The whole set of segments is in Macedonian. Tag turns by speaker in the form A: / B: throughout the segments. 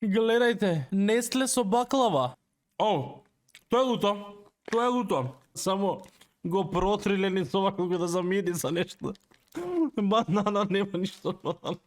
A: Гледајте, Нестле со баклава. О, тоа е луто. Тоа е луто. Само го протриле ни со ова кога да замири за нешто. Банана нема ништо банана.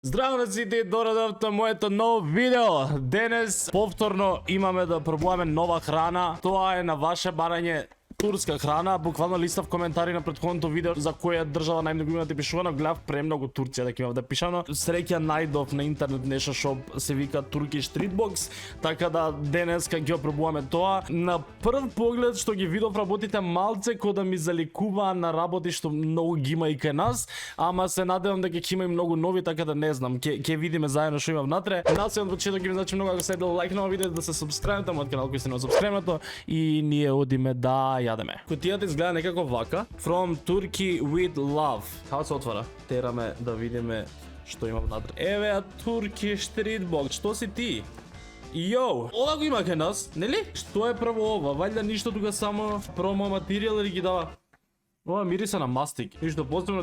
A: Здраво на сите, дорадовте моето ново видео. Денес повторно имаме да пробуваме нова храна. Тоа е на ваше барање турска храна. Буквално листав коментари на претходното видео за која држава најмногу има да пишувано. Гледав премногу Турција дека има да пишано. Среќа најдов на интернет нешто што се вика Turkish Street Box, така да денеска ќе пробуваме тоа. На прв поглед што ги видов работите малце кој да ми заликува на работи што многу ги има и кај нас, ама се надевам дека ќе има и многу нови, така да не знам, ќе видиме заедно што има внатре. Нас од почеток ќе ви значи многу ако се лайк на видео, да се субскрајбнете мојот канал кој сте не субскрајбнато и ние одиме да јадеме. Кутијата изгледа некако вака. From Turkey with love. Како се отвара? Тераме да видиме што има внатре. Еве ја Turkish Street Box. Што си ти? Йоу, ова го има кај нас, нели? Што е прво ова? Вајда ништо тука, само промо материјал или ги дава? Ова мириса на мастик. Ништо посебно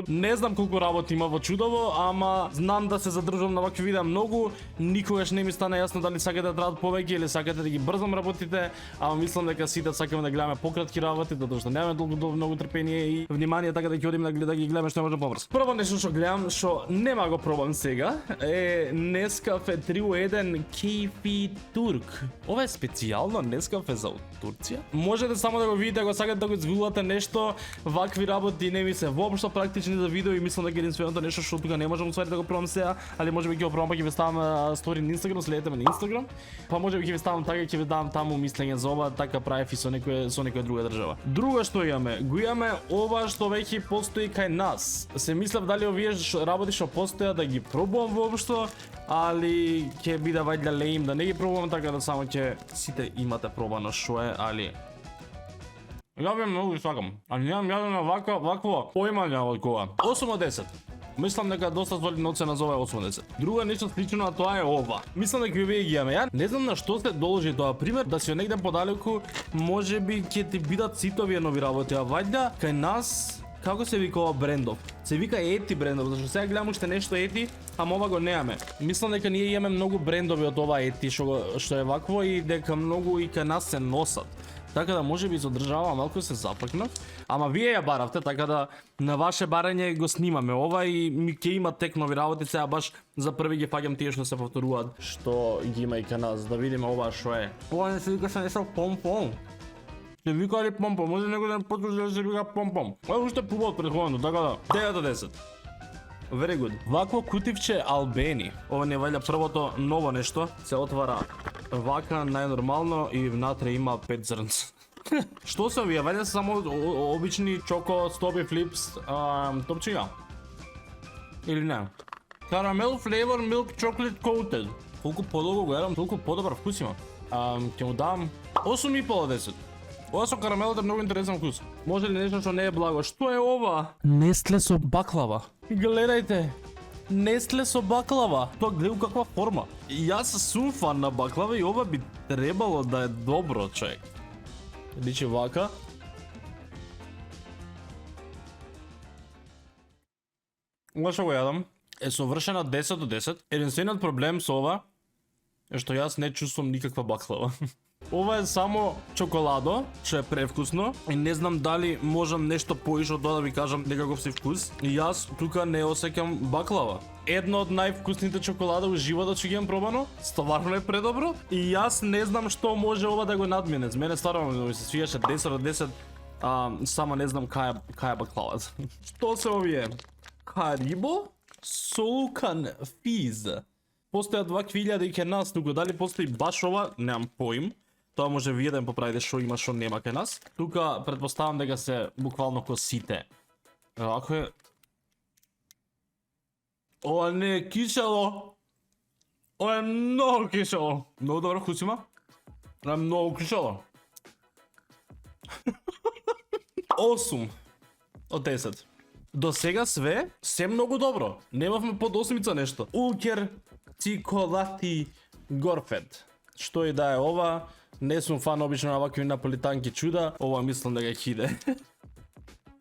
A: не знам колку работи има во чудово, ама знам да се задржувам на вакви видеа многу. Никогаш не ми стана јасно дали сакате да траат повеќе или сакате да ги брзам работите, ама мислам дека сите сакаме да гледаме пократки работи, затоа што немаме толку многу трпение и внимание, така да ќе одиме да ги гледаме што може побрзо. Прво нешто што гледам, што нема го пробам сега, е Nescafe 3-1 Keyfi Turk. Ова е специјално Nescafe за Турција. Можете само да го видите ако сакате да го изгуглате нешто. Вакви работи не ми се воопшто практични за видео и мислам дека единственото нешто што тука не можам усвари да го пробам сега, али можеби ќе го пробам, па ќе ви ставам стори на Инстаграм, следете ме на Инстаграм. Па можеби ќе ви ставам така, ќе ви давам таму мислење за ова, така правев и со некоја друга држава. Друго што имаме, го имаме ова што веќе постои кај нас. Се мислев дали овие работи што постојат да ги пробувам воопшто, али ќе биде вајде леим да не ги пробувам, така да само ќе сите имате пробано што е, али ја би многу сакам, а немам јадено вакво поимање од кога. 8 од 10. Мислам дека доста солидна оцена за ова е 8 од 10. Друго нешто слично на тоа е ова. Мислам дека вие ги имаме. Ја не знам на што се должи тоа. Пример, да си негде подалеку, можеби ќе ти бидат сите овие нови работи, а вајда кај нас како се вика ова брендов? Се вика Ети брендов, зашто сега гледам уште нешто Ети, ама ова го немаме. Мислам дека ние имаме многу брендови од ова Ети што е вакво и дека многу и кај нас се носат. Така да можеби за држава малку се запакнав, ама вие ја баравте, така да на ваше барање го снимаме ова и ми ќе има тек нови работи, сега баш за први ги фаќам тие што се повторуваат, што ги има и кај нас, да видиме ова што е. Ова не се вика се нешто помпом. Се вика ли помпом, може некој да почне да се вика помпом. Ова уште пубаво претходно, така да 9 од 10. Very good. Вакво кутивче Албени. Ова не вајда првото ново нешто. Се отвара вака најнормално и внатре има 5 зрнца. Што се овие? Вајда се само обични чоко, стоби, флипс, топчиња? Или не? Caramel flavor milk chocolate coated. Колку подолго го јадам, толку подобар вкус има. Ќе му дам 8,5 од 10. Ова со карамелот е многу интересен вкус. Може ли нешто што не е благо? Што е ова? Нестле со баклава. Гледајте, Нестле со баклава. Тоа гледа каква форма. Јас сум фан на баклава и ова би требало да е добро, човек. Личи вака. Ова што го јадам е совршена 10 од 10. Единствениот проблем со ова е што јас не чувствувам никаква баклава. Ова е само чоколадо, што е превкусно и не знам дали можам нешто поише од тоа да ви кажам некаков си вкус. И јас тука не осеќам баклава. Едно од највкусните чоколада во животот што ги имам пробано, стварно е предобро и јас не знам што може ова да го надмине. За мене стварно ми се свиеше 10 од 10, само не знам кај е баклавата. Што се овие? Харибо Солукан Физ. Постојат 2000 и кај нас, тука дали постои баш ова, немам поим. Тоа може вие да им поправите што има, што нема кај нас. Тука претпоставам дека се буквално косите. Ако е... Ова не е кисело. Ова е многу кисело. Многу добро вкус има. Ова е многу кисело. 8 од 10. До сега се многу добро. Немавме под 8 нешто. Улкер Циколати Горфет. Што и да е ова, не сум фан обично на вакви наполитанки чуда, ова мислам дека ќе иде.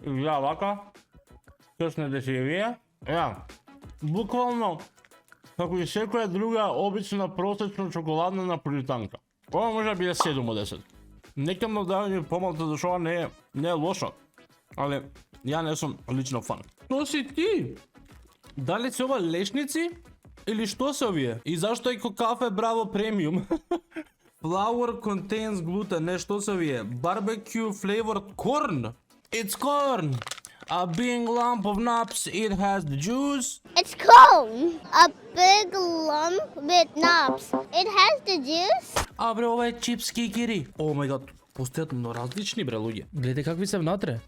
A: изгледа вака, къснете си вие. Буквално, како и секоја друга обична просечна чоколадна наполитанка. Ова може да биде 7 од 10. Некам да давам помалку зашто ова не е лошо. Али ја не сум лично фан. Што си ти? Дали се ова лешници? Или што се овие? И зашто е кафе Браво премиум? Flour contains gluten, не што се овие? Barbecue flavored corn. It's corn. A big lump of nuts, it has the juice.
B: It's corn. A big lump with nuts. It has the juice.
A: А бре, ова е чипс кикири. О мај гад, постојат но различни бре луѓе. Гледате какви се внатре.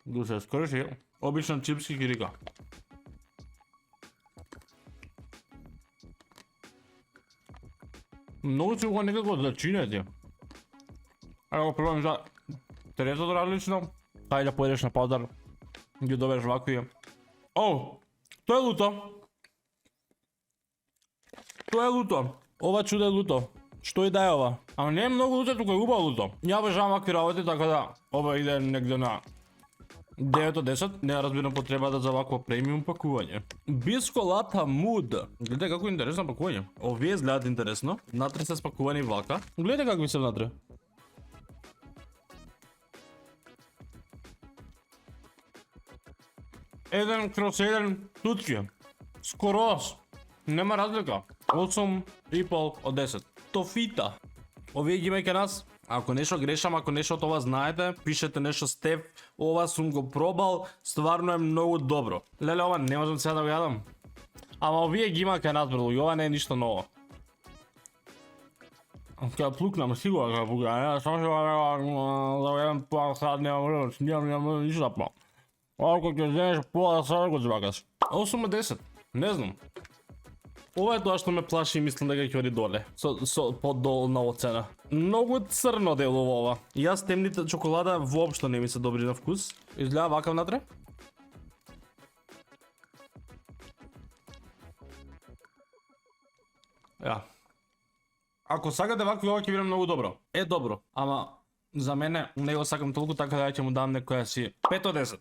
A: Да се скрши, обична чипс кикирика. Многу си го некако да чинете. Ајде го пробам за третото различно. Хајде да поедеш на пазар. Ги добереш вакви. О, тоа е луто. Тоа е луто. Ова чудо е луто. Што и да е ова? Ама не е многу луто, тука е убаво луто. Ја обожавам вакви работи, така да ова иде негде на 9 од 10, не разбирам потребата за вакво премиум пакување. Бисколата муд. Гледате како интересно пакување. Овие изгледаат интересно. Внатре се спакувани вака. Гледате какви се внатре. Еден крос еден тутки. Скорос. Нема разлика. 8,5 од 10. Тофита. Овие ги имајќи нас. Ако нешто грешам, ако нешто од ова знаете, пишете нешто Стеф, ова сум го пробал, стварно е многу добро. Леле, ова не можам сега да го јадам. Ама овие ги има кај нас, брат, ова не е ништо ново. Кај плукнам, сигурно кај плукнам, само што да го јадам пола сад, нема ништо да па. Ова кој ќе вземеш пола сад, го звакаш. 8 од 10, не знам. Ова е тоа што ме плаши и мислам дека ќе оди доле. Со подолна оцена. Многу црно делува ова. Јас темните чоколада воопшто не ми се добри на вкус. Изгледа вака внатре. Ако сакате вакви, ова ќе биде многу добро. Е добро, ама за мене не го сакам толку, така да ќе му дам некоја си 5 од 10.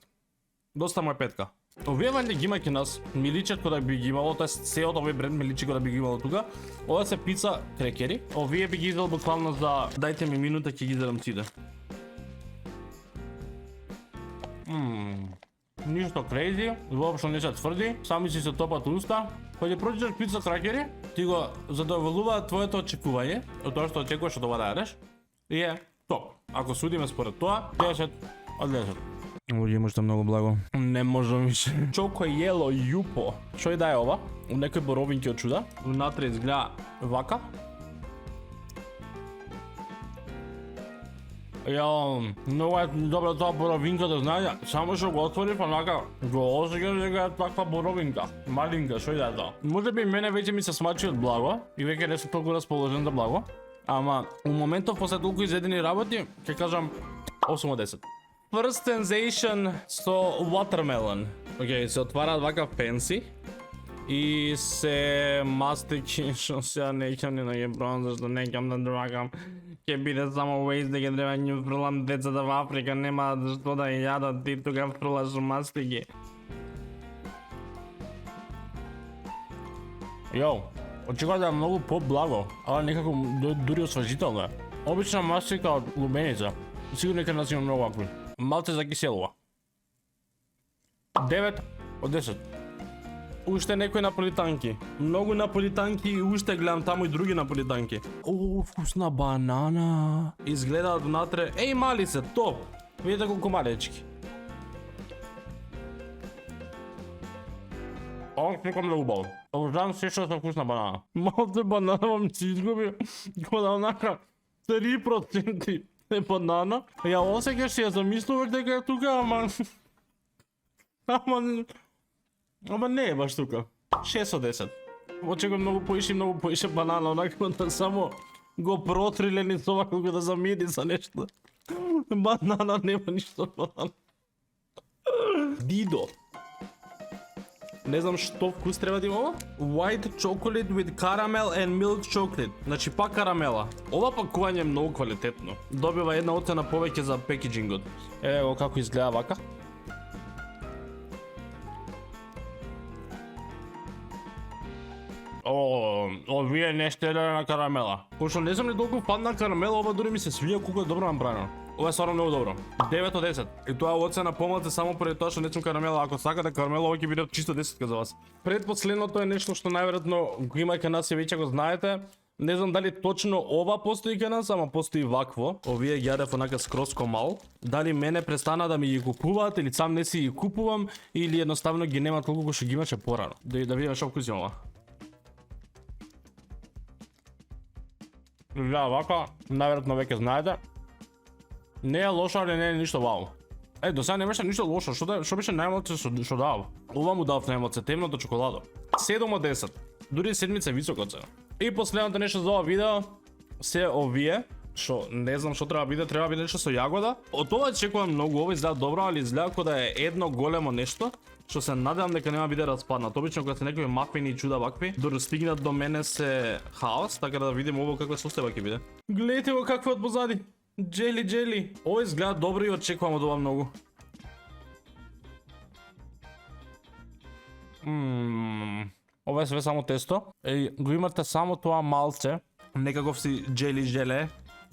A: Доста му е петка. Овие вајде ги има ке нас, миличат кој да би ги имало, тоа се од овој бренд миличи кој да би ги имало тука. Ова се пица крекери. Овие би ги изел буквално за дајте ми минута ќе ги изедам сите. Ништо крейзи, воопшто не се тврди, сами си се топат уста. Кога ќе прочиташ пица крекери, ти го задоволува твоето очекување, од тоа што очекуваш од ова да јадеш. И е топ. Ако судиме според тоа, 10 од 10. Луѓе, има што многу благо. Не можам више. Чоко јело јупо. Што и да е ова? У некој боровинки од чуда. Внатре изгледа вака. Многу е добро тоа боровинка да знае. Само што го отвори, па нака го осеќаш дека е таква боровинка. Малинка, што и да е тоа. Може би мене веќе ми се смачи од благо и веќе не сум толку расположен за благо. Ама у моментов после толку изедени работи, ќе кажам 8 од 10. First sensation со watermelon. Океј, се отвараат вака пенси и се мастики, што сега не ќе ни да ги пробам, зашто не ќе да дракам. Ќе биде само waste дека треба ќе фрлам децата во Африка, нема што да јадат, ти тука фрлаш мастики. Јо, очекува да е многу по-благо, ала некако дури освежително е. Обична мастика од лубеница. Сигурно ќе нас има многу вакви. Малце закиселува. 9 од 10. Уште некои наполитанки. Многу наполитанки и уште гледам таму и други наполитанки. О, вкусна банана. Изгледаат внатре. Еј, мали се, топ. Видите колку малечки. Ова секам да убаво. Обожавам се што со вкусна банана. Малце банана вам се изгуби. Кода онака 3% е банана. Ја осеќаш си ја замислуваш дека е тука, ама не е баш тука. 6 од 10. Очекувам многу поише банана, онака да само го протрилени со ова колку да замири за нешто. Банана нема ништо банана. Дидо. Не знам што вкус треба да има ова. White chocolate with caramel and milk chocolate. Значи пак карамела. Ова пакување е многу квалитетно. Добива една оцена повеќе за пекеджингот. Ево како изгледа вака. Овие не штеле на карамела. Пошто не сум ни толку фан на карамела, ова дури ми се свија колку е добро направено. Ова е стварно многу добро. 9 од 10. И тоа оцена помалку само поради тоа што не сум карамела. Ако сакате карамела, ова ќе биде чисто 10 за вас. Предпоследното е нешто што најверојатно го има кај нас и веќе го знаете. Не знам дали точно ова постои кај нас, ама постои вакво. Овие ги јадев онака скроз комал. Дали мене престана да ми ги купуваат или сам не си ги купувам или едноставно ги нема толку што ги имаше порано. Да видиме што вкус има ова. Да, вака, најверојатно веќе знаете. Не е лошо, али не е ништо вау. До сега не беше ништо лошо, што беше најмалце што дав? Ова му дав најмалце, темното чоколадо. 7 од 10. Дури седмица високо цена. И последното нешто за ова видео се овие, што не знам што треба да биде нешто со јагода. Од ова чекувам многу, ова изгледа добро, али изгледа како да е едно големо нешто, што се надевам дека нема биде распаднат. Обично кога се некои мафини и чуда вакви, достигнат до мене се хаос, така да видим ово каква состојба ќе биде. Гледате го какво е од позади. Джели. Ова изгледа добро и очекувам од ова многу. Ова е све само тесто. Го имате само тоа малце, некаков си желе.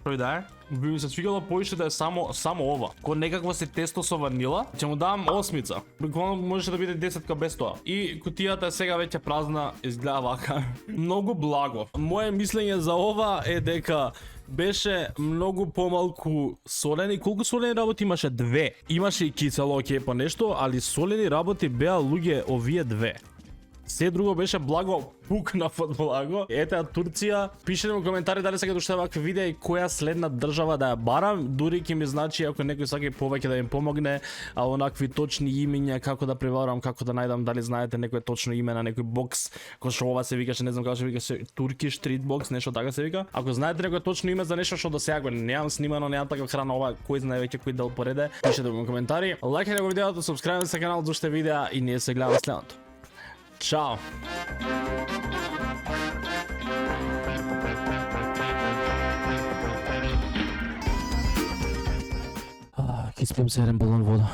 A: Тој да е. Би ми се свигало поише да е само ова. Ко некакво си тесто со ванила. Ќе му дам 8. Буквално можеше да биде 10 без тоа. И кутијата е сега веќе празна, изгледа вака. Многу благо. Моje мислење за ова е дека беше многу помалку солен и колку солени работи имаше? 2. Имаше и кисело, окей, по нешто, али солени работи беа луѓе овие 2. Се друго беше благо, пукнав од благо. Ете Турција, пишете во коментари дали сакате уште вакви видеа и која следна држава да ја барам. Дури ќе ми значи ако некој сака повеќе да им помогне, а онакви точни имиња како да преварам, како да најдам, дали знаете некое точно име на некој бокс, кој што ова се викаше, не знам како се викаше, Turkish Street Box, нешто така се вика. Ако знаете некое точно име за нешто што до сега го немам снимано, немам таква храна, ова кој знае веќе кој дел пореде, пишете во коментари. Лајкајте го видеото, субскрајбете се каналот за уште видеа и ние се гледаме следното. Чао! Ќе спием се еден балон вода.